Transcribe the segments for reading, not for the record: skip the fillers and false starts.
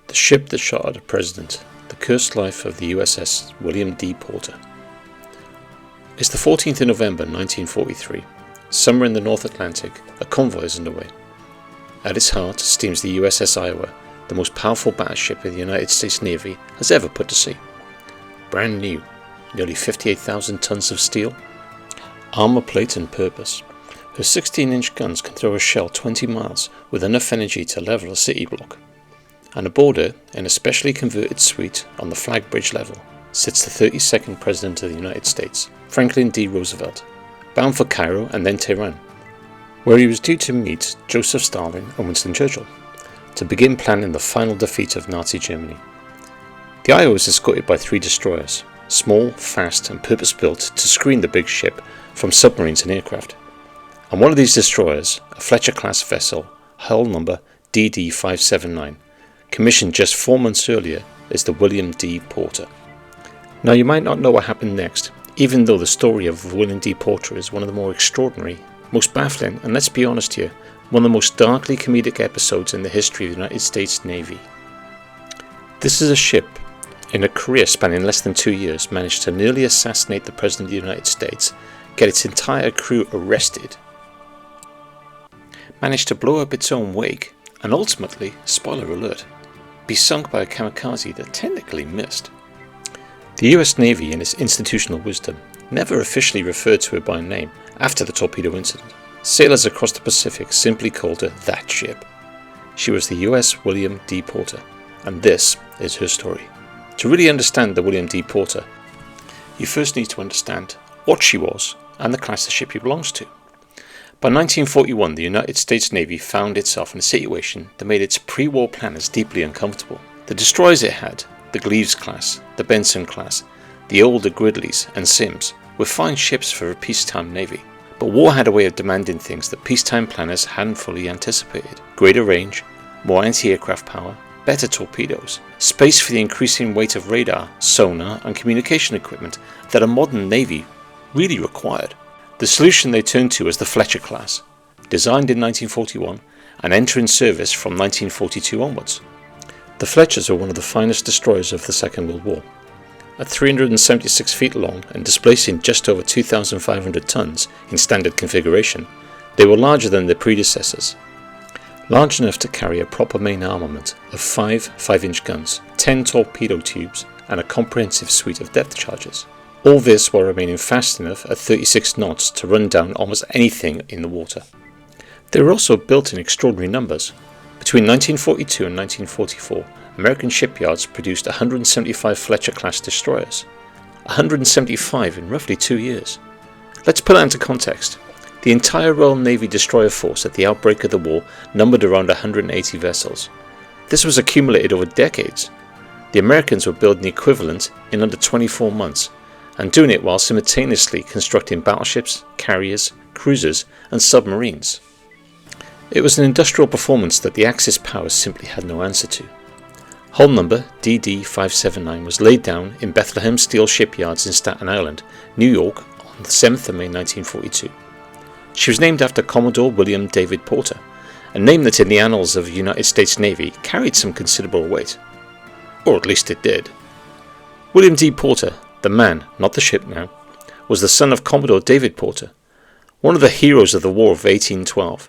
The ship that shot at a president, the cursed life of the USS William D. Porter. It's the 14th of November 1943. Somewhere in the North Atlantic, a convoy is underway. At its heart steams the USS Iowa, the most powerful battleship the United States Navy has ever put to sea. Brand new, nearly 58,000 tons of steel, armor plate and purpose. Her 16-inch guns can throw a shell 20 miles with enough energy to level a city block. And aboard her, in a specially converted suite on the flag bridge level, sits the 32nd President of the United States, Franklin D. Roosevelt, bound for Cairo and then Tehran, where he was due to meet Joseph Stalin and Winston Churchill, to begin planning the final defeat of Nazi Germany. The Iowa was escorted by 3 destroyers, small, fast and purpose-built to screen the big ship from submarines and aircraft. And one of these destroyers, a Fletcher-class vessel, hull number DD-579, commissioned just 4 months earlier, is the William D. Porter. Now you might not know what happened next, even though the story of William D. Porter is one of the more extraordinary, most baffling, and let's be honest here, one of the most darkly comedic episodes in the history of the United States Navy. This is a ship, in a career spanning less than 2 years, managed to nearly assassinate the President of the United States, get its entire crew arrested, managed to blow up its own wake, and ultimately, spoiler alert, be sunk by a kamikaze that technically missed. The US Navy, in its institutional wisdom, never officially referred to her by name after the torpedo incident. Sailors across the Pacific simply called her that ship. She was the US William D. Porter, and this is her story. To really understand the William D. Porter, you first need to understand what she was and the class the ship she belongs to. By 1941, the United States Navy found itself in a situation that made its pre-war planners deeply uncomfortable. The destroyers it had, the Gleaves class, the Benson class, the older Gridleys and Sims, were fine ships for a peacetime navy. But war had a way of demanding things that peacetime planners hadn't fully anticipated. Greater range, more anti-aircraft power, better torpedoes, space for the increasing weight of radar, sonar and communication equipment that a modern navy really required. The solution they turned to was the Fletcher class, designed in 1941 and entering service from 1942 onwards. The Fletchers are one of the finest destroyers of the Second World War. At 376 feet long and displacing just over 2,500 tons in standard configuration, they were larger than their predecessors. Large enough to carry a proper main armament of 5 5-inch guns, 10 torpedo tubes and a comprehensive suite of depth charges. All this while remaining fast enough at 36 knots to run down almost anything in the water. They were also built in extraordinary numbers. Between 1942 and 1944, American shipyards produced 175 Fletcher-class destroyers. 175 in roughly 2 years. Let's put that into context. The entire Royal Navy destroyer force at the outbreak of the war numbered around 180 vessels. This was accumulated over decades. The Americans were building the equivalent in under 24 months, and doing it while simultaneously constructing battleships, carriers, cruisers, and submarines. It was an industrial performance that the Axis powers simply had no answer to. Hull number DD-579 was laid down in Bethlehem Steel Shipyards in Staten Island, New York, on the 7th of May 1942. She was named after Commodore William David Porter, a name that in the annals of the United States Navy carried some considerable weight. Or at least it did. William D. Porter, the man, not the ship now, was the son of Commodore David Porter, one of the heroes of the War of 1812.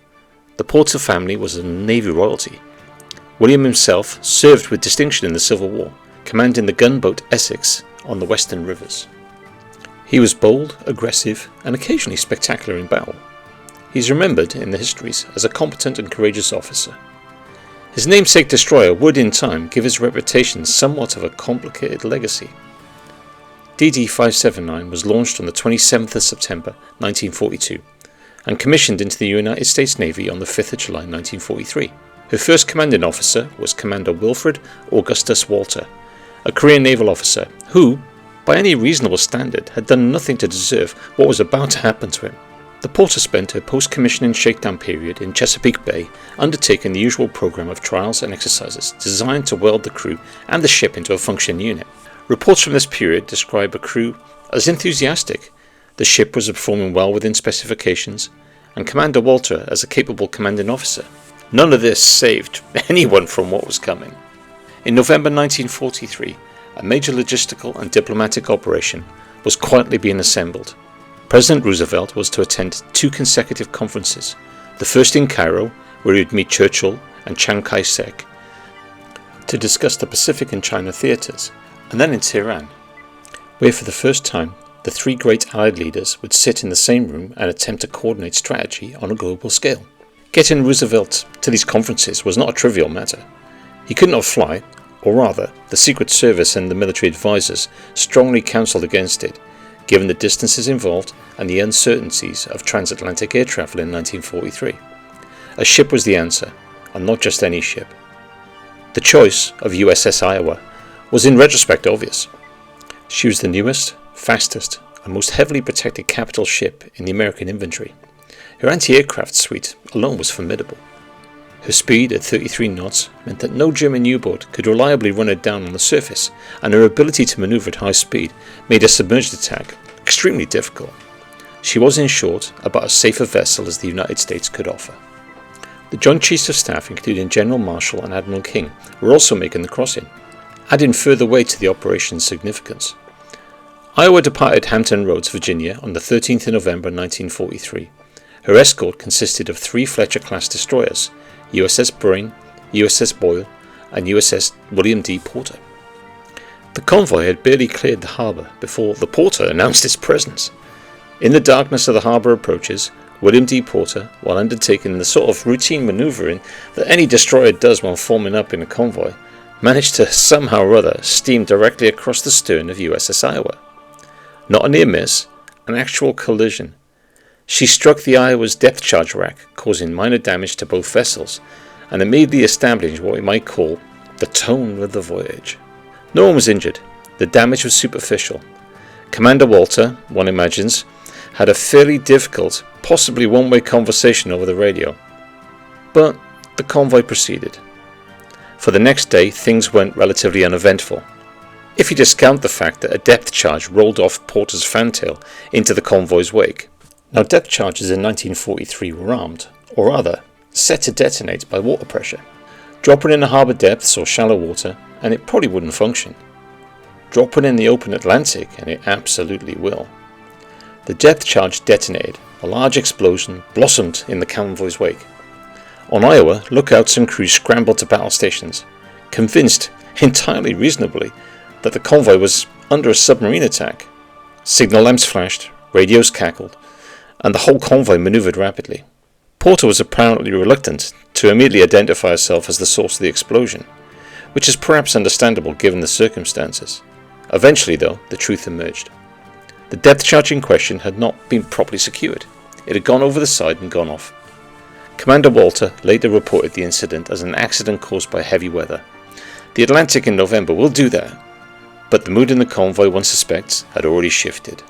The Porter family was a Navy royalty. William himself served with distinction in the Civil War, commanding the gunboat Essex on the western rivers. He was bold, aggressive, and occasionally spectacular in battle. He's remembered in the histories as a competent and courageous officer. His namesake destroyer would in time give his reputation somewhat of a complicated legacy. DD-579 was launched on the 27th of September 1942 and commissioned into the United States Navy on the 5th of July 1943. Her first commanding officer was Commander Wilfred Augustus Walter, a Korean naval officer who, by any reasonable standard, had done nothing to deserve what was about to happen to him. The Porter spent her post-commissioning shakedown period in Chesapeake Bay undertaking the usual program of trials and exercises designed to weld the crew and the ship into a functioning unit. Reports from this period describe a crew as enthusiastic, the ship was performing well within specifications, and Commander Walter as a capable commanding officer. None of this saved anyone from what was coming. In November 1943, a major logistical and diplomatic operation was quietly being assembled. President Roosevelt was to attend 2 consecutive conferences, the first in Cairo, where he would meet Churchill and Chiang Kai-shek, to discuss the Pacific and China theatres, and then in Tehran, where for the first time the 3 great Allied leaders would sit in the same room and attempt to coordinate strategy on a global scale. Getting Roosevelt to these conferences was not a trivial matter. He could not fly, or rather, the Secret Service and the military advisors strongly counselled against it, given the distances involved and the uncertainties of transatlantic air travel in 1943. A ship was the answer, and not just any ship. The choice of USS Iowa was in retrospect obvious. She was the newest, fastest, and most heavily protected capital ship in the American inventory. Her anti-aircraft suite alone was formidable. Her speed at 33 knots meant that no German U-boat could reliably run her down on the surface, and her ability to maneuver at high speed made a submerged attack extremely difficult. She was, in short, about as safe a vessel as the United States could offer. The Joint Chiefs of Staff, including General Marshall and Admiral King, were also making the crossing, adding further weight to the operation's significance. Iowa departed Hampton Roads, Virginia on the 13th of November 1943. Her escort consisted of 3 Fletcher-class destroyers, USS Braine, USS Boyle, and USS William D. Porter. The convoy had barely cleared the harbour before the Porter announced its presence. In the darkness of the harbour approaches, William D. Porter, while undertaking the sort of routine manoeuvring that any destroyer does when forming up in a convoy, managed to somehow or other steam directly across the stern of USS Iowa. Not a near miss, an actual collision. She struck the Iowa's depth charge rack, causing minor damage to both vessels, and immediately established what we might call the tone of the voyage. No one was injured. The damage was superficial. Commander Walter, one imagines, had a fairly difficult, possibly one-way conversation over the radio. But the convoy proceeded. For the next day, things went relatively uneventful, if you discount the fact that a depth charge rolled off Porter's fantail into the convoy's wake. Now, depth charges in 1943 were armed, or rather, set to detonate by water pressure. Drop it in the harbour depths or shallow water, and it probably wouldn't function. Drop it in the open Atlantic, and it absolutely will. The depth charge detonated. A large explosion blossomed in the convoy's wake. On Iowa, lookouts and crews scrambled to battle stations, convinced, entirely reasonably, that the convoy was under a submarine attack. Signal lamps flashed, radios cackled, and the whole convoy manoeuvred rapidly. Porter was apparently reluctant to immediately identify herself as the source of the explosion, which is perhaps understandable given the circumstances. Eventually, though, the truth emerged. The depth charge in question had not been properly secured. It had gone over the side and gone off. Commander Walter later reported the incident as an accident caused by heavy weather. The Atlantic in November will do that, but the mood in the convoy, one suspects, had already shifted.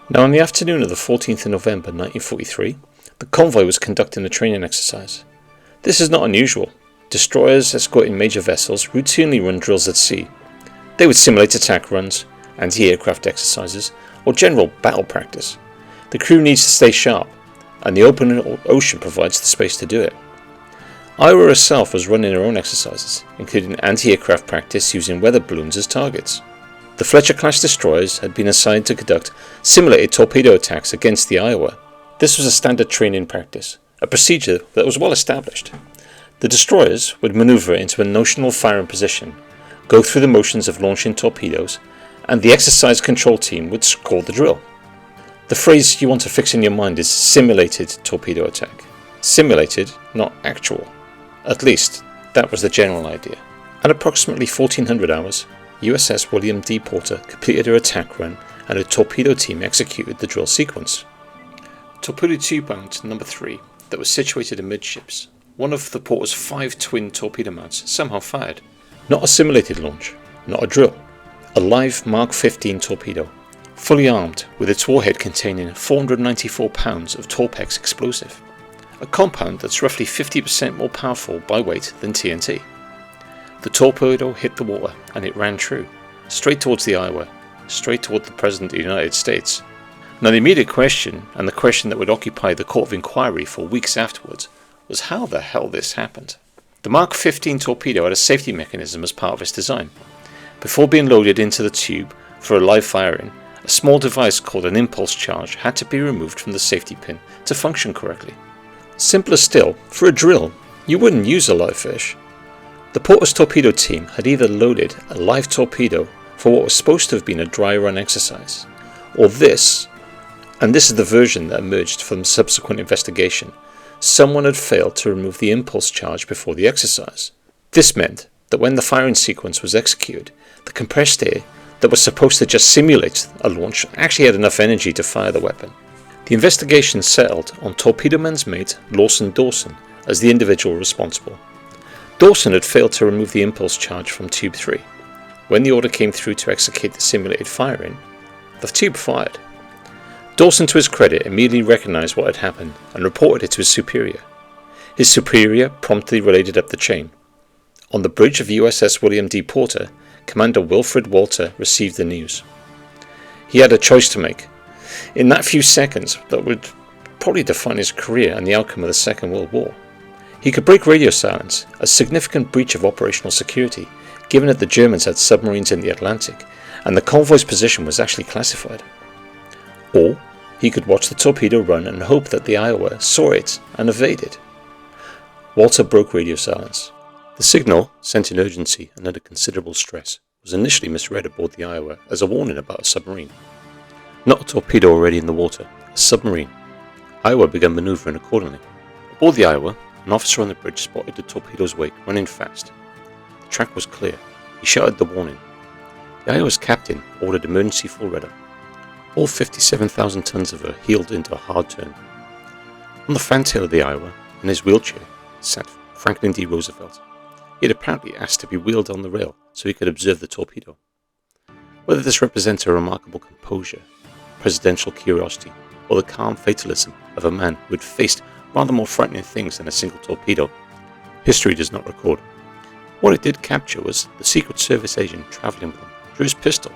Now, on the afternoon of the 14th of November 1943, the convoy was conducting a training exercise. This is not unusual. Destroyers escorting major vessels routinely run drills at sea. They would simulate attack runs, anti-aircraft exercises, or general battle practice. The crew needs to stay sharp, and the open ocean provides the space to do it. Iowa herself was running her own exercises, including anti-aircraft practice using weather balloons as targets. The Fletcher-class destroyers had been assigned to conduct simulated torpedo attacks against the Iowa. This was a standard training practice, a procedure that was well established. The destroyers would maneuver into a notional firing position, go through the motions of launching torpedoes, and the exercise control team would score the drill. The phrase you want to fix in your mind is simulated torpedo attack. Simulated, not actual. At least, that was the general idea. At approximately 1400 hours, USS William D. Porter completed her attack run and her torpedo team executed the drill sequence. Torpedo tube mount number 3, that was situated amidships, one of the Porter's 5 twin torpedo mounts, somehow fired. Not a simulated launch, not a drill. A live Mark 15 torpedo, fully armed with its warhead containing 494 pounds of Torpex explosive, a compound that's roughly 50% more powerful by weight than TNT. The torpedo hit the water and it ran true, straight towards the Iowa, straight toward the President of the United States. Now, the immediate question, and the question that would occupy the Court of Inquiry for weeks afterwards, was how the hell this happened. The Mark 15 torpedo had a safety mechanism as part of its design. Before being loaded into the tube for a live firing, a small device called an impulse charge had to be removed from the safety pin to function correctly. Simpler still, for a drill, you wouldn't use a live fish. The Porter's torpedo team had either loaded a live torpedo for what was supposed to have been a dry run exercise, or this, and this is the version that emerged from subsequent investigation, someone had failed to remove the impulse charge before the exercise. This meant that when the firing sequence was executed, the compressed air that was supposed to just simulate a launch actually had enough energy to fire the weapon. The investigation settled on torpedoman's mate Lawson Dawson as the individual responsible. Dawson had failed to remove the impulse charge from Tube 3. When the order came through to execute the simulated firing, the tube fired. Dawson, to his credit, immediately recognized what had happened and reported it to his superior. His superior promptly relayed up the chain. On the bridge of USS William D. Porter, Commander Wilfred Walter received the news. He had a choice to make. In that few seconds that would probably define his career and the outcome of the Second World War. He could break radio silence, a significant breach of operational security, given that the Germans had submarines in the Atlantic and the convoy's position was actually classified. Or he could watch the torpedo run and hope that the Iowa saw it and evaded. Walter broke radio silence. The signal, sent in urgency and under considerable stress, was initially misread aboard the Iowa as a warning about a submarine. Not a torpedo already in the water, a submarine. Iowa began manoeuvring accordingly. Aboard the Iowa, an officer on the bridge spotted the torpedo's wake running fast. The track was clear. He shouted the warning. The Iowa's captain ordered emergency full rudder. All 57,000 tons of her heeled into a hard turn. On the fantail of the Iowa, in his wheelchair, sat Franklin D. Roosevelt. He had apparently asked to be wheeled on the rail so he could observe the torpedo. Whether this represents a remarkable composure, presidential curiosity, or the calm fatalism of a man who had faced rather more frightening things than a single torpedo, history does not record. What it did capture was the Secret Service agent travelling with him drew his pistol.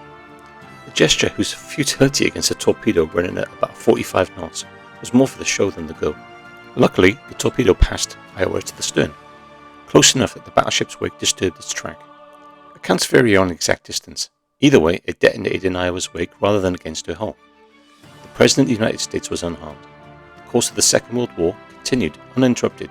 A gesture whose futility against a torpedo running at about 45 knots was more for the show than the go. Luckily, the torpedo passed Iowa to the stern, close enough that the battleship's wake disturbed its track. Accounts vary on exact distance. Either way, it detonated in Iowa's wake rather than against her hull. The President of the United States was unharmed. The course of the Second World War continued uninterrupted,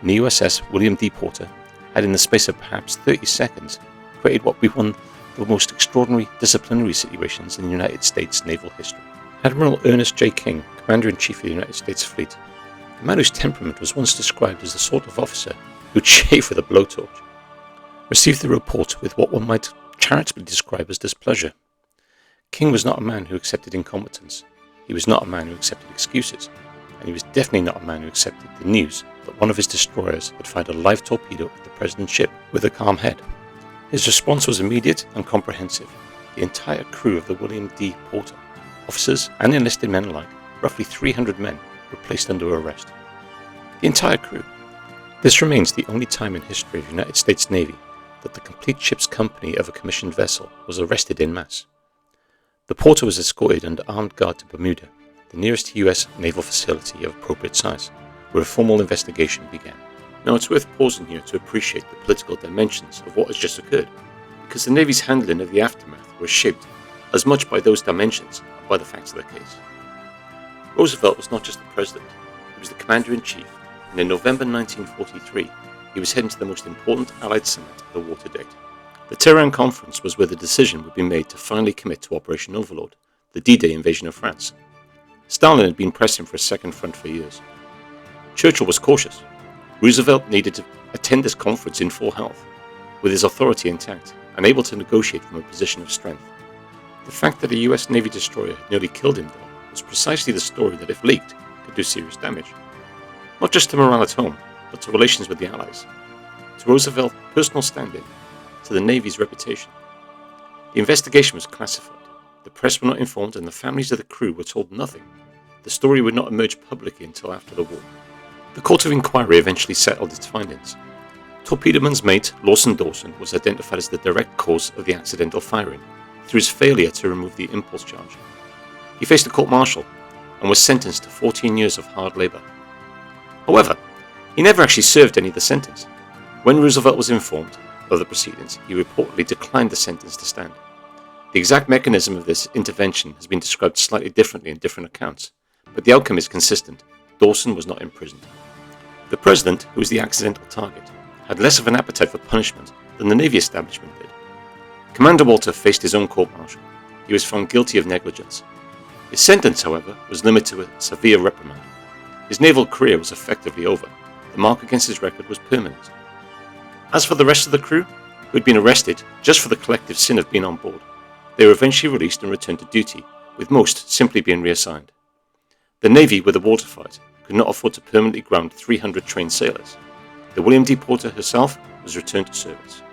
and the USS William D. Porter had, in the space of perhaps 30 seconds, created what would be one of the most extraordinary disciplinary situations in the United States naval history. Admiral Ernest J. King, Commander-in-Chief of the United States Fleet, a man whose temperament was once described as the sort of officer who'd shave with a blowtorch, received the report with what one might charitably describe as displeasure. King was not a man who accepted incompetence. He was not a man who accepted excuses. And he was definitely not a man who accepted the news that one of his destroyers had fired a live torpedo at the President's ship with a calm head. His response was immediate and comprehensive. The entire crew of the William D. Porter, officers and enlisted men alike, roughly 300 men, were placed under arrest. The entire crew. This remains the only time in history of the United States Navy that the complete ship's company of a commissioned vessel was arrested en masse. The Porter was escorted under armed guard to Bermuda, the nearest US naval facility of appropriate size, where a formal investigation began. Now it's worth pausing here to appreciate the political dimensions of what has just occurred, because the Navy's handling of the aftermath was shaped as much by those dimensions as by the facts of the case. Roosevelt was not just the president, he was the commander-in-chief, and in November 1943, he was heading to the most important Allied summit of the war to date. The Tehran Conference was where the decision would be made to finally commit to Operation Overlord, the D-Day invasion of France. Stalin had been pressing for a second front for years. Churchill was cautious. Roosevelt needed to attend this conference in full health, with his authority intact, and able to negotiate from a position of strength. The fact that a US Navy destroyer had nearly killed him, though, was precisely the story that, if leaked, could do serious damage. Not just to morale at home, but to relations with the Allies, to Roosevelt's personal standing, to the Navy's reputation. The investigation was classified. The press were not informed and the families of the crew were told nothing. The story would not emerge publicly until after the war. The Court of Inquiry eventually settled its findings. Torpedoman's mate, Lawson Dawson, was identified as the direct cause of the accidental firing, through his failure to remove the impulse charge. He faced a court-martial and was sentenced to 14 years of hard labour. However, he never actually served any of the sentence. When Roosevelt was informed of the proceedings, he reportedly declined the sentence to stand. The exact mechanism of this intervention has been described slightly differently in different accounts, but the outcome is consistent. Dawson was not imprisoned. The president, who was the accidental target, had less of an appetite for punishment than the Navy establishment did. Commander Walter faced his own court-martial. He was found guilty of negligence. His sentence, however, was limited to a severe reprimand. His naval career was effectively over. The mark against his record was permanent. As for the rest of the crew, who had been arrested just for the collective sin of being on board, they were eventually released and returned to duty, with most simply being reassigned. The Navy, with a water fight, could not afford to permanently ground 300 trained sailors. The William D. Porter herself was returned to service.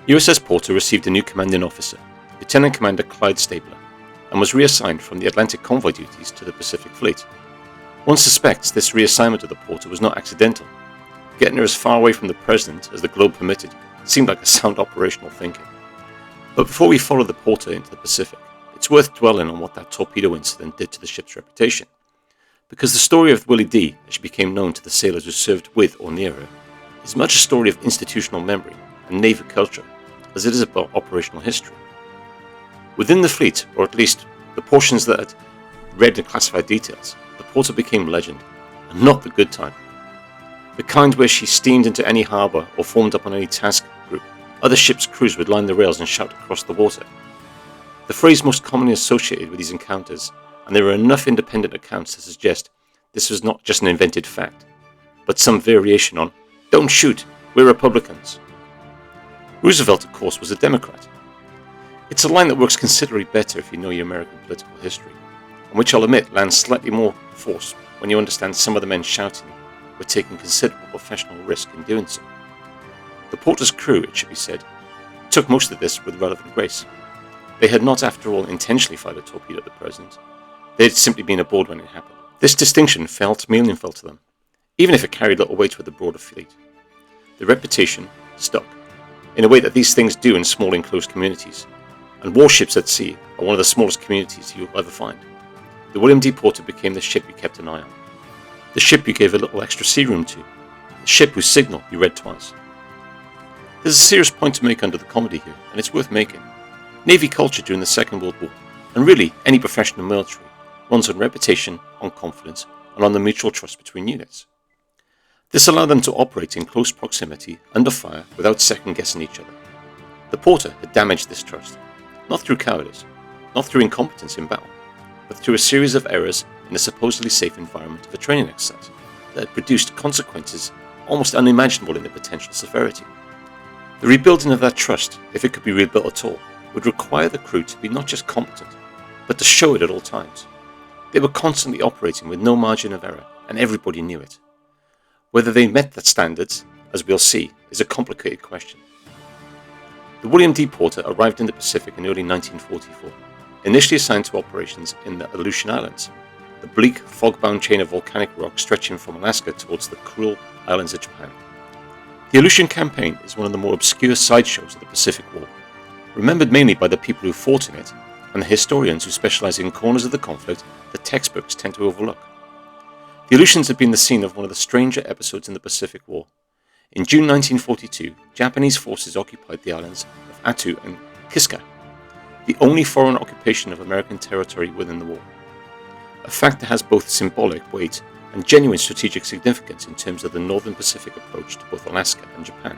USS Porter received a new commanding officer, Lieutenant Commander Clyde Stabler, and was reassigned from the Atlantic convoy duties to the Pacific Fleet. One suspects this reassignment of the Porter was not accidental. Getting her as far away from the President as the globe permitted seemed like a sound operational thinking. But before we follow the Porter into the Pacific, it's worth dwelling on what that torpedo incident did to the ship's reputation. Because the story of Willie D, as she became known to the sailors who served with or near her, is much a story of institutional memory and Navy culture as it is about operational history. Within the fleet, or at least the portions that had read the classified details, the Porter became legend, and not the good time. The kind where she steamed into any harbour or formed up on any task group. Other ships' crews would line the rails and shout across the water. The phrase most commonly associated with these encounters, and there are enough independent accounts to suggest this was not just an invented fact, but some variation on, "Don't shoot, we're Republicans." Roosevelt, of course, was a Democrat. It's a line that works considerably better if you know your American political history, and which I'll admit lands slightly more force when you understand some of the men shouting were taking considerable professional risk in doing so. The Porter's crew, it should be said, took most of this with relevant grace. They had not, after all, intentionally fired a torpedo at the President. They had simply been aboard when it happened. This distinction felt meaningful to them, even if it carried little weight with the broader fleet. The reputation stuck, in a way that these things do in small enclosed communities, and warships at sea are one of the smallest communities you'll ever find. The William D. Porter became the ship you kept an eye on, the ship you gave a little extra sea room to, the ship whose signal you read twice. There's a serious point to make under the comedy here, and it's worth making. Navy culture during the Second World War, and really any professional military, runs on reputation, on confidence, and on the mutual trust between units. This allowed them to operate in close proximity, under fire, without second-guessing each other. The Porter had damaged this trust, not through cowardice, not through incompetence in battle, but through a series of errors in a supposedly safe environment of a training exercise that had produced consequences almost unimaginable in their potential severity. The rebuilding of that trust, if it could be rebuilt at all, would require the crew to be not just competent, but to show it at all times. They were constantly operating with no margin of error, and everybody knew it. Whether they met that standards, as we'll see, is a complicated question. The William D. Porter arrived in the Pacific in early 1944, initially assigned to operations in the Aleutian Islands, the bleak, fog-bound chain of volcanic rock stretching from Alaska towards the cruel islands of Japan. The Aleutian Campaign is one of the more obscure sideshows of the Pacific War, remembered mainly by the people who fought in it and the historians who specialize in corners of the conflict that textbooks tend to overlook. The Aleutians had been the scene of one of the stranger episodes in the Pacific War. In June 1942, Japanese forces occupied the islands of Attu and Kiska, the only foreign occupation of American territory within the war. A fact that has both symbolic weight and genuine strategic significance in terms of the Northern Pacific approach to both Alaska and Japan.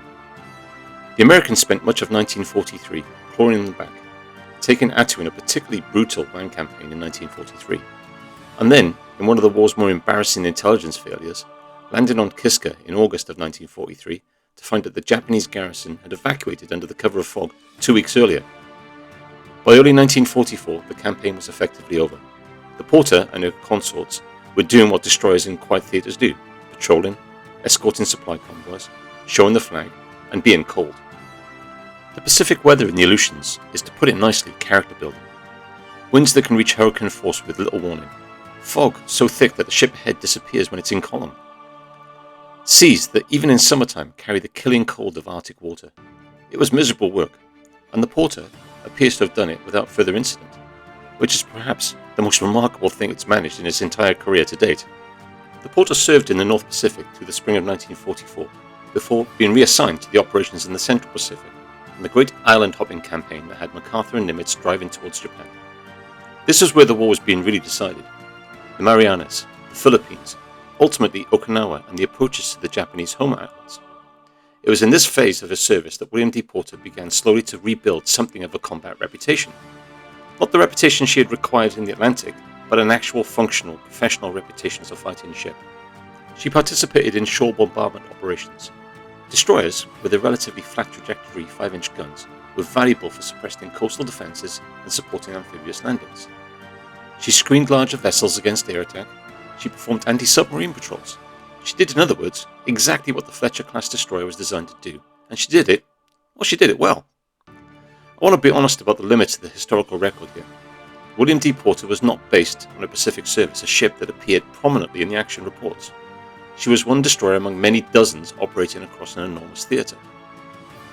The Americans spent much of 1943 clawing them back, taking Attu in a particularly brutal land campaign in 1943, and then, in one of the war's more embarrassing intelligence failures, landing on Kiska in August of 1943 to find that the Japanese garrison had evacuated under the cover of fog 2 weeks earlier. By early 1944, the campaign was effectively over. The Porter and her consorts were doing what destroyers in quiet theatres do, patrolling, escorting supply convoys, showing the flag, and being cold. The Pacific weather in the Aleutians is, to put it nicely, character building. Winds that can reach hurricane force with little warning. Fog so thick that the ship ahead disappears when it's in column. Seas that even in summertime carry the killing cold of Arctic water. It was miserable work, and the Porter appears to have done it without further incident, which is perhaps the most remarkable thing it's managed in its entire career to date. The Porter served in the North Pacific through the spring of 1944, before being reassigned to the operations in the Central Pacific and the Great Island Hopping Campaign that had MacArthur and Nimitz driving towards Japan. This was where the war was being really decided. The Marianas, the Philippines, ultimately Okinawa, and the approaches to the Japanese home islands. It was in this phase of his service that William D. Porter began slowly to rebuild something of a combat reputation. Not the reputation she had acquired in the Atlantic, but an actual functional, professional reputation as a fighting ship. She participated in shore bombardment operations. Destroyers, with their relatively flat trajectory 5-inch guns, were valuable for suppressing coastal defences and supporting amphibious landings. She screened larger vessels against air attack. She performed anti-submarine patrols. She did, in other words, exactly what the Fletcher-class destroyer was designed to do, and she did it well. I want to be honest about the limits of the historical record here. William D. Porter was not based on a Pacific Service, a ship that appeared prominently in the action reports. She was one destroyer among many dozens operating across an enormous theatre.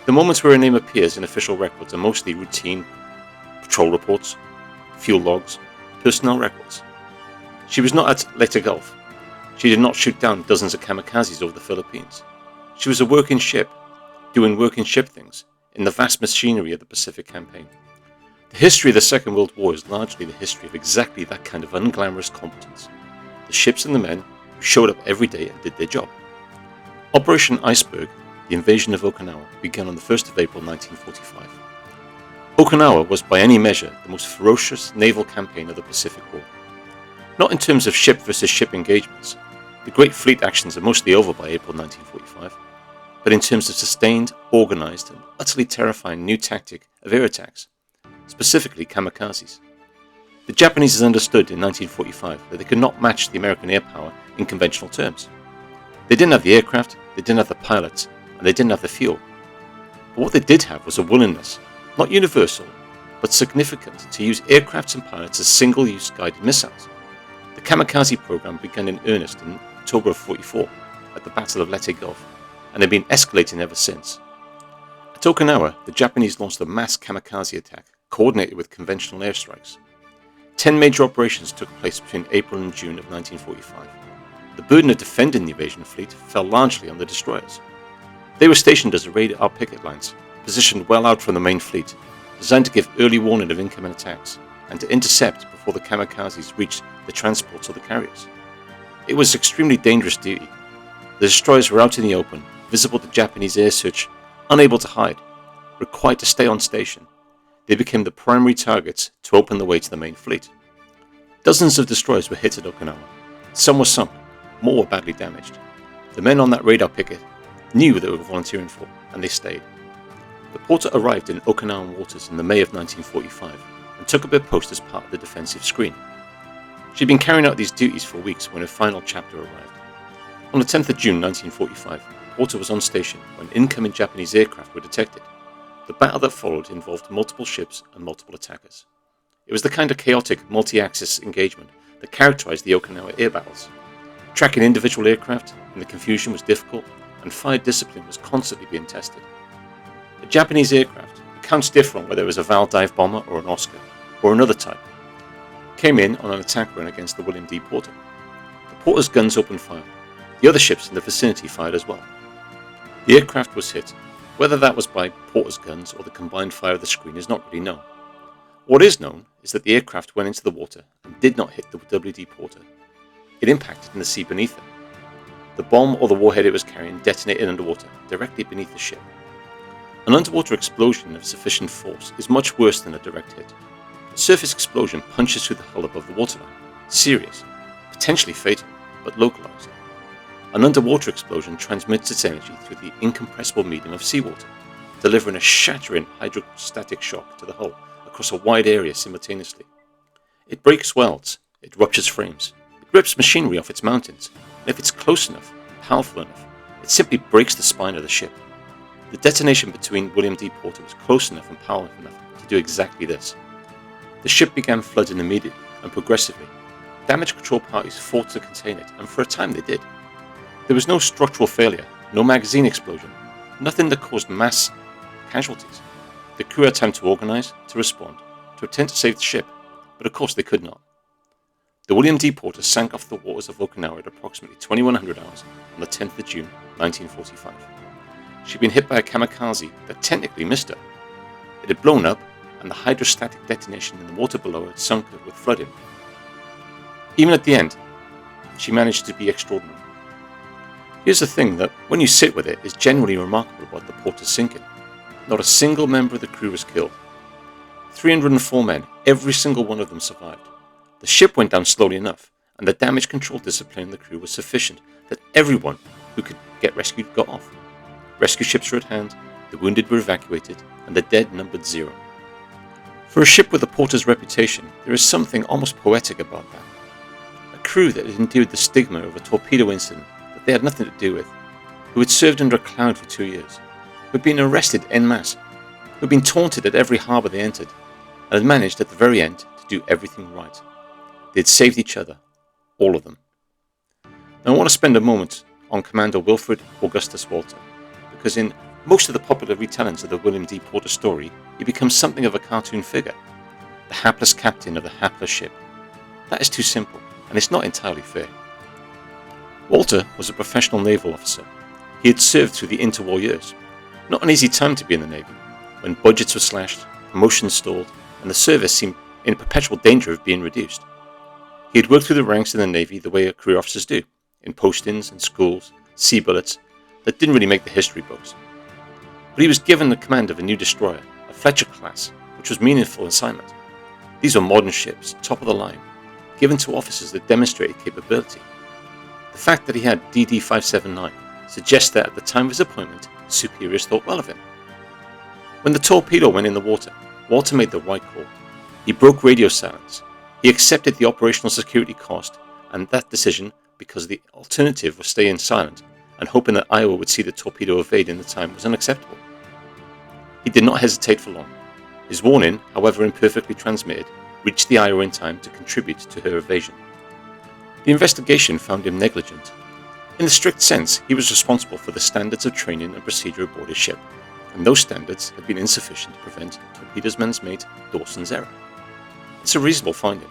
The moments where her name appears in official records are mostly routine patrol reports, fuel logs, personnel records. She was not at Leyte Gulf. She did not shoot down dozens of kamikazes over the Philippines. She was a working ship, doing working ship things in the vast machinery of the Pacific Campaign. The history of the Second World War is largely the history of exactly that kind of unglamorous competence. The ships and the men who showed up every day and did their job. Operation Iceberg, the invasion of Okinawa, began on the 1st of April 1945. Okinawa was by any measure the most ferocious naval campaign of the Pacific War. Not in terms of ship versus ship engagements. The Great Fleet actions are mostly over by April 1945, but in terms of sustained, organised, and utterly terrifying new tactic of air attacks, specifically kamikazes. The Japanese understood in 1945 that they could not match the American air power in conventional terms. They didn't have the aircraft, they didn't have the pilots, and they didn't have the fuel. But what they did have was a willingness, not universal, but significant, to use aircrafts and pilots as single-use guided missiles. The kamikaze program began in earnest in October of 1944 at the Battle of Leyte Gulf, and had been escalating ever since. At Okinawa, the Japanese launched a mass kamikaze attack, coordinated with conventional airstrikes. 10 major operations took place between April and June of 1945. The burden of defending the invasion fleet fell largely on the destroyers. They were stationed as radar picket lines, positioned well out from the main fleet, designed to give early warning of incoming attacks, and to intercept before the kamikazes reached the transports or the carriers. It was extremely dangerous duty. The destroyers were out in the open, visible to Japanese air search, unable to hide, required to stay on station. They became the primary targets to open the way to the main fleet. Dozens of destroyers were hit at Okinawa. Some were sunk, more were badly damaged. The men on that radar picket knew what they were volunteering for, and they stayed. The Porter arrived in Okinawan waters in the May of 1945 and took up her post as part of the defensive screen. She'd been carrying out these duties for weeks when her final chapter arrived. On the 10th of June 1945, Porter was on station when incoming Japanese aircraft were detected. The battle that followed involved multiple ships and multiple attackers. It was the kind of chaotic, multi-axis engagement that characterized the Okinawa air battles. Tracking individual aircraft in the confusion was difficult, and fire discipline was constantly being tested. A Japanese aircraft, it counts different whether it was a Val dive bomber or an Oscar, or another type, came in on an attack run against the William D. Porter. The Porter's guns opened fire. The other ships in the vicinity fired as well. The aircraft was hit. Whether that was by Porter's guns or the combined fire of the screen is not really known. What is known is that the aircraft went into the water and did not hit the WD Porter. It impacted in the sea beneath it. The bomb or the warhead it was carrying detonated underwater, directly beneath the ship. An underwater explosion of sufficient force is much worse than a direct hit. A surface explosion punches through the hull above the waterline. Serious, potentially fatal, but localized. An underwater explosion transmits its energy through the incompressible medium of seawater, delivering a shattering hydrostatic shock to the hull across a wide area simultaneously. It breaks welds, it ruptures frames, it rips machinery off its mountains, and if it's close enough, powerful enough, it simply breaks the spine of the ship. The detonation between William D. Porter was close enough and powerful enough to do exactly this. The ship began flooding immediately and progressively. Damage control parties fought to contain it, and for a time they did. There was no structural failure, no magazine explosion, nothing that caused mass casualties. The crew had time to organize, to respond, to attempt to save the ship, but of course they could not. The William D. Porter sank off the waters of Okinawa at approximately 2100 hours on the 10th of June, 1945. she'd been hit by a kamikaze that technically missed her. It had blown up, and the hydrostatic detonation in the water below had sunk her with flooding. Even at the end, she managed to be extraordinary. Here's the thing that, when you sit with it, is genuinely remarkable about the Porter's sinking. Not a single member of the crew was killed. 304 men, every single one of them survived. The ship went down slowly enough, and the damage control discipline in the crew was sufficient that everyone who could get rescued got off. Rescue ships were at hand, the wounded were evacuated, and the dead numbered 0. For a ship with the Porter's reputation, there is something almost poetic about that. A crew that had endured the stigma of a torpedo incident that they had nothing to do with, who had served under a cloud for 2 years, who had been arrested en masse, who had been taunted at every harbour they entered, and had managed at the very end to do everything right. They had saved each other, all of them. Now I want to spend a moment on Commander Wilfred Augustus Walter, because in most of the popular retellings of the William D. Porter story, he becomes something of a cartoon figure, the hapless captain of the hapless ship. That is too simple, and it's not entirely fair. Walter was a professional naval officer. He had served through the interwar years. Not an easy time to be in the Navy, when budgets were slashed, promotions stalled, and the service seemed in perpetual danger of being reduced. He had worked through the ranks in the Navy the way career officers do, in postings and schools, sea bullets, that didn't really make the history books. But he was given the command of a new destroyer, a Fletcher class, which was a meaningful assignment. These were modern ships, top of the line, given to officers that demonstrated capability. The fact that he had DD 579 suggests that at the time of his appointment, his superiors thought well of him. When the torpedo went in the water, Walter made the right call. He broke radio silence. He accepted the operational security cost, and that decision because the alternative was staying silent and hoping that Iowa would see the torpedo evade in the time was unacceptable. He did not hesitate for long. His warning, however imperfectly transmitted, reached the Iowa in time to contribute to her evasion. The investigation found him negligent. In the strict sense, he was responsible for the standards of training and procedure aboard his ship, and those standards had been insufficient to prevent torpedo's man's mate Dawson's error. It's a reasonable finding.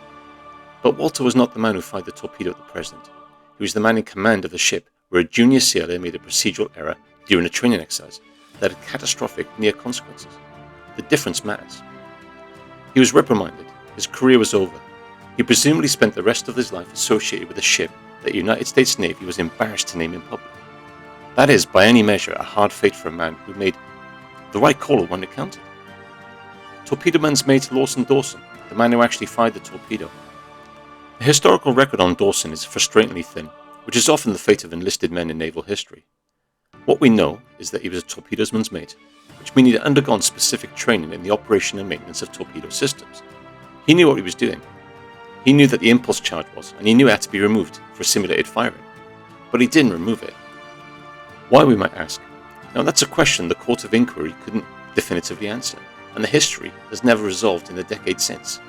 But Walter was not the man who fired the torpedo at the president. He was the man in command of the ship where a junior sailor made a procedural error during a training exercise that had catastrophic near consequences. The difference matters. He was reprimanded. His career was over. He presumably spent the rest of his life associated with a ship that the United States Navy was embarrassed to name in public. That is, by any measure, a hard fate for a man who made the right call when it counted. Torpedo man's mate Lawson Dawson, the man who actually fired the torpedo. The historical record on Dawson is frustratingly thin, which is often the fate of enlisted men in naval history. What we know is that he was a torpedoman's mate, which means he had undergone specific training in the operation and maintenance of torpedo systems. He knew what he was doing. He knew that the impulse charge was, and he knew it had to be removed for simulated firing. But he didn't remove it. Why, we might ask? Now that's a question the Court of Inquiry couldn't definitively answer, and the history has never resolved in the decades since.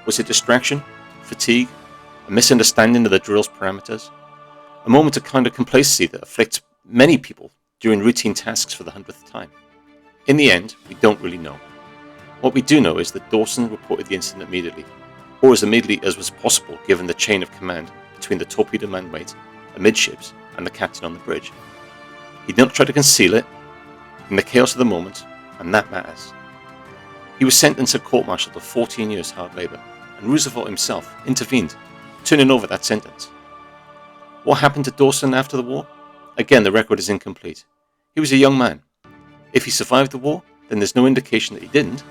Was it distraction? Fatigue? A misunderstanding of the drill's parameters? A moment of kind of complacency that afflicts many people during routine tasks for the 100th time? In the end, we don't really know. What we do know is that Dawson reported the incident immediately, or as immediately as was possible given the chain of command between the torpedo man mate, amidships, and the captain on the bridge. He did not try to conceal it in the chaos of the moment, and that matters. He was sentenced and court-martialed to 14 years hard labour, and Roosevelt himself intervened, turning over that sentence. What happened to Dawson after the war? Again, the record is incomplete. He was a young man. If he survived the war, then there's no indication that he didn't.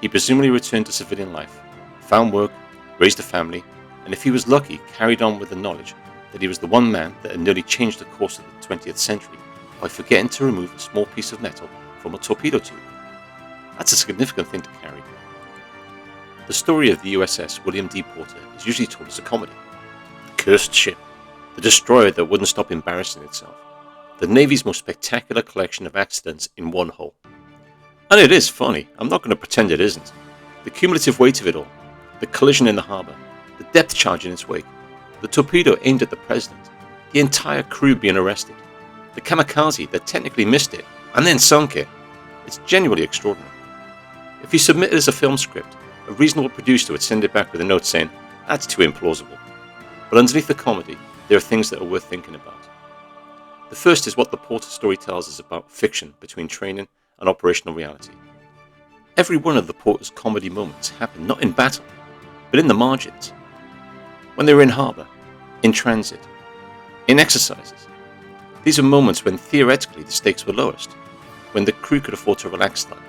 He presumably returned to civilian life, found work, raised a family, and if he was lucky, carried on with the knowledge that he was the one man that had nearly changed the course of the 20th century by forgetting to remove a small piece of metal from a torpedo tube. That's a significant thing to carry. The story of the USS William D. Porter is usually told as a comedy. The cursed ship, the destroyer that wouldn't stop embarrassing itself, the Navy's most spectacular collection of accidents in one hull. And it is funny, I'm not going to pretend it isn't. The cumulative weight of it all, the collision in the harbour, the depth charge in its wake, the torpedo aimed at the president, the entire crew being arrested, the kamikaze that technically missed it and then sunk it. It's genuinely extraordinary. If you submit it as a film script, a reasonable producer would send it back with a note saying, "That's too implausible." But underneath the comedy, there are things that are worth thinking about. The first is what the Porter story tells us about fiction between training and operational reality. Every one of the Porter's comedy moments happened not in battle, but in the margins. When they were in harbour, in transit, in exercises. These are moments when theoretically the stakes were lowest, when the crew could afford to relax slightly,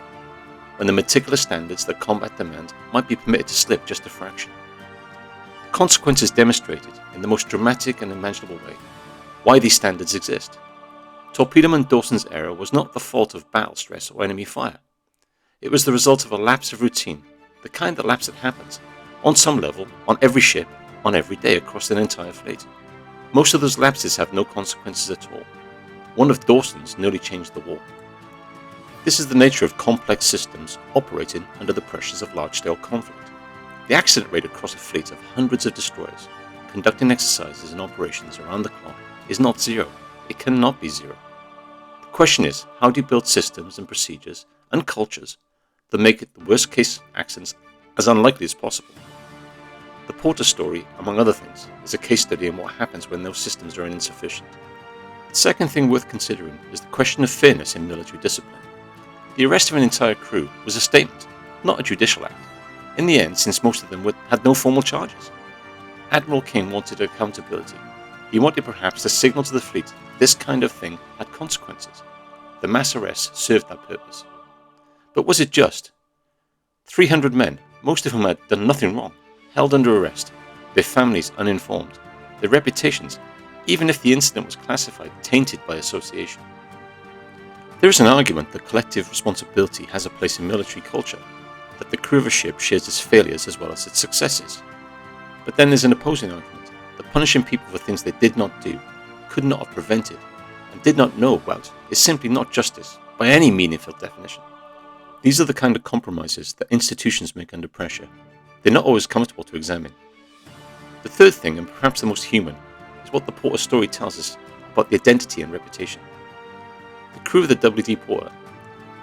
when the meticulous standards that combat demand might be permitted to slip just a fraction. The consequences demonstrated in the most dramatic and imaginable way why these standards exist. Torpedoman Dawson's error was not the fault of battle stress or enemy fire. It was the result of a lapse of routine, the kind of lapse that happens, on some level, on every ship, on every day across an entire fleet. Most of those lapses have no consequences at all. One of Dawson's nearly changed the war. This is the nature of complex systems operating under the pressures of large-scale conflict. The accident rate across a fleet of hundreds of destroyers, conducting exercises and operations around the clock, is not zero. It cannot be zero. The question is, how do you build systems and procedures and cultures that make it the worst-case accidents as unlikely as possible? The Porter story, among other things, is a case study in what happens when those systems are insufficient. The second thing worth considering is the question of fairness in military discipline. The arrest of an entire crew was a statement, not a judicial act. In the end, since most of them had no formal charges. Admiral King wanted accountability. He wanted perhaps to signal to the fleet that this kind of thing had consequences. The mass arrest served that purpose. But was it just? 300 men, most of whom had done nothing wrong, held under arrest, their families uninformed, their reputations, even if the incident was classified, tainted by association. There is an argument that collective responsibility has a place in military culture, that the crew of a ship shares its failures as well as its successes. But then there's an opposing argument, that punishing people for things they did not do, could not have prevented, and did not know about, is simply not justice, by any meaningful definition. These are the kind of compromises that institutions make under pressure. They're not always comfortable to examine. The third thing, and perhaps the most human, is what the Porter story tells us about the identity and reputation. The crew of the WD Porter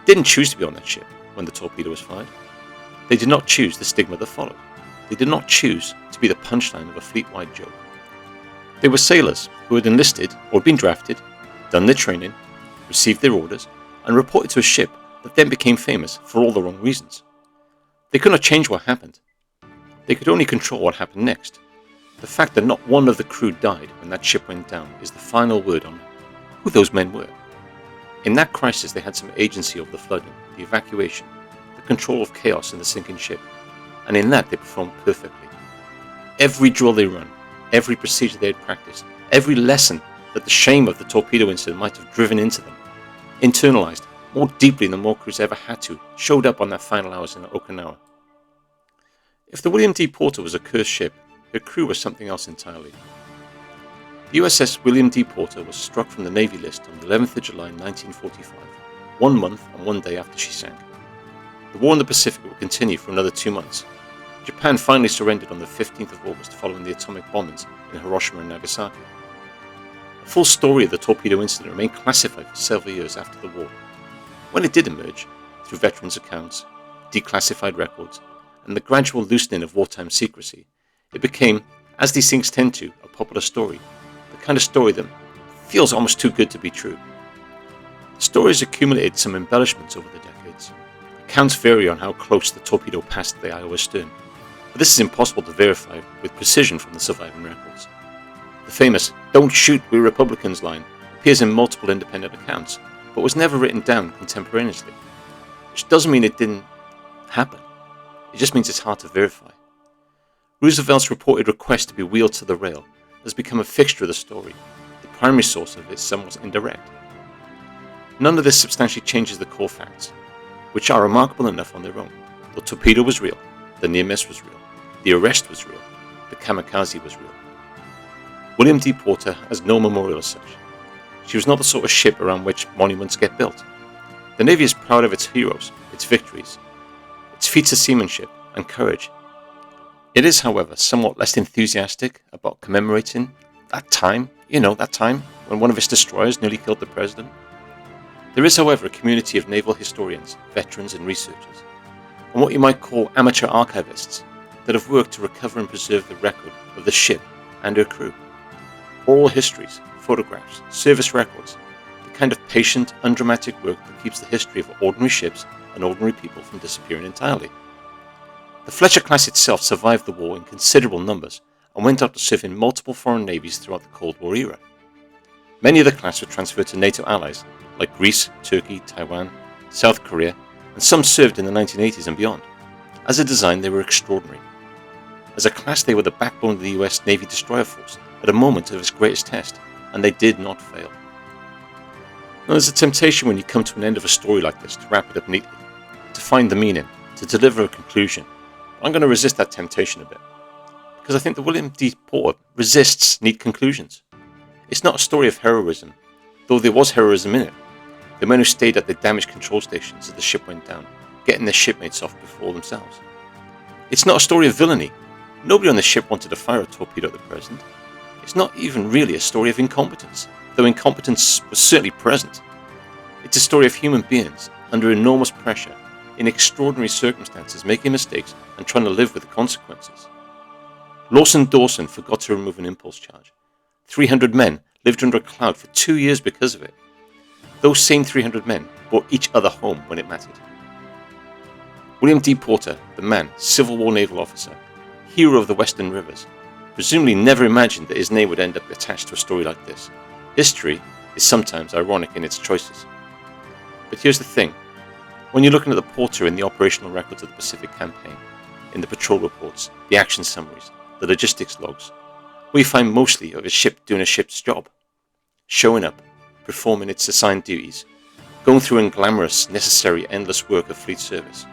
didn't choose to be on that ship when the torpedo was fired. They did not choose the stigma that followed. They did not choose to be the punchline of a fleet-wide joke. They were sailors who had enlisted or been drafted, done their training, received their orders, and reported to a ship that then became famous for all the wrong reasons. They could not change what happened. They could only control what happened next. The fact that not one of the crew died when that ship went down is the final word on who those men were. In that crisis, they had some agency over the flooding, the evacuation, the control of chaos in the sinking ship, and in that they performed perfectly. Every drill they run, every procedure they had practiced, every lesson that the shame of the torpedo incident might have driven into them, internalized more deeply than more crews ever had to, showed up on that final hours in Okinawa. If the William D. Porter was a cursed ship, her crew was something else entirely. The USS William D. Porter was struck from the Navy list on the 11th of July 1945, 1 month and 1 day after she sank. The war in the Pacific would continue for another 2 months. Japan finally surrendered on the 15th of August following the atomic bombings in Hiroshima and Nagasaki. A full story of the torpedo incident remained classified for several years after the war. When it did emerge, through veterans' accounts, declassified records, and the gradual loosening of wartime secrecy, it became, as these things tend to, a popular story, the kind of story that feels almost too good to be true. The story has accumulated some embellishments over the decades. Accounts vary on how close the torpedo passed the Iowa stern, but this is impossible to verify with precision from the surviving records. The famous "Don't shoot, we Republicans" line appears in multiple independent accounts, but was never written down contemporaneously, which doesn't mean it didn't happen. It just means it's hard to verify. Roosevelt's reported request to be wheeled to the rail has become a fixture of the story, the primary source of it somewhat indirect. None of this substantially changes the core facts, which are remarkable enough on their own. The torpedo was real, the near-miss was real, the arrest was real, the kamikaze was real. William D. Porter has no memorial as such. She was not the sort of ship around which monuments get built. The Navy is proud of its heroes, its victories, its feats of seamanship and courage. It is, however, somewhat less enthusiastic about commemorating that time when one of its destroyers nearly killed the president. There is, however, a community of naval historians, veterans and researchers, and what you might call amateur archivists, that have worked to recover and preserve the record of the ship and her crew. Oral histories, photographs, service records, the kind of patient, undramatic work that keeps the history of ordinary ships and ordinary people from disappearing entirely. The Fletcher class itself survived the war in considerable numbers and went out to serve in multiple foreign navies throughout the Cold War era. Many of the class were transferred to NATO allies like Greece, Turkey, Taiwan, South Korea, and some served in the 1980s and beyond. As a design, they were extraordinary. As a class, they were the backbone of the US Navy destroyer force at a moment of its greatest test, and they did not fail. Now, there's a temptation when you come to an end of a story like this to wrap it up neatly, to find the meaning, to deliver a conclusion. I'm going to resist that temptation a bit, because I think the William D. Porter resists neat conclusions. It's not a story of heroism, though there was heroism in it. The men who stayed at the damaged control stations as the ship went down, getting their shipmates off before themselves. It's not a story of villainy. Nobody on the ship wanted to fire a torpedo at the president. It's not even really a story of incompetence, though incompetence was certainly present. It's a story of human beings under enormous pressure, in extraordinary circumstances, making mistakes and trying to live with the consequences. Lawson Dawson forgot to remove an impulse charge. 300 men lived under a cloud for 2 years because of it. Those same 300 men brought each other home when it mattered. William D. Porter, the man, Civil War naval officer, hero of the Western Rivers, presumably never imagined that his name would end up attached to a story like this. History is sometimes ironic in its choices. But here's the thing. When you're looking at the Porter in the operational records of the Pacific Campaign, in the patrol reports, the action summaries, the logistics logs, we find mostly of a ship doing a ship's job. Showing up, performing its assigned duties, going through unglamorous, necessary, endless work of fleet service.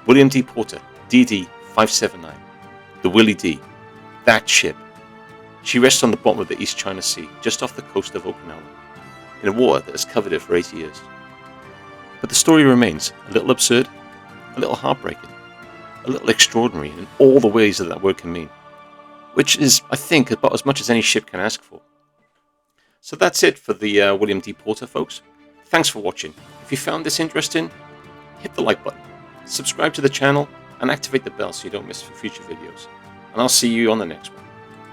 William D. Porter, DD 579, the Willie D, that ship. She rests on the bottom of the East China Sea, just off the coast of Okinawa, in a water that has covered it for 80 years. But the story remains a little absurd, a little heartbreaking, a little extraordinary in all the ways that word can mean, which is, I think, about as much as any ship can ask for. So that's it for the William D. Porter, folks. Thanks for watching. If you found this interesting, hit the like button, subscribe to the channel, and activate the bell so you don't miss future videos. And I'll see you on the next one.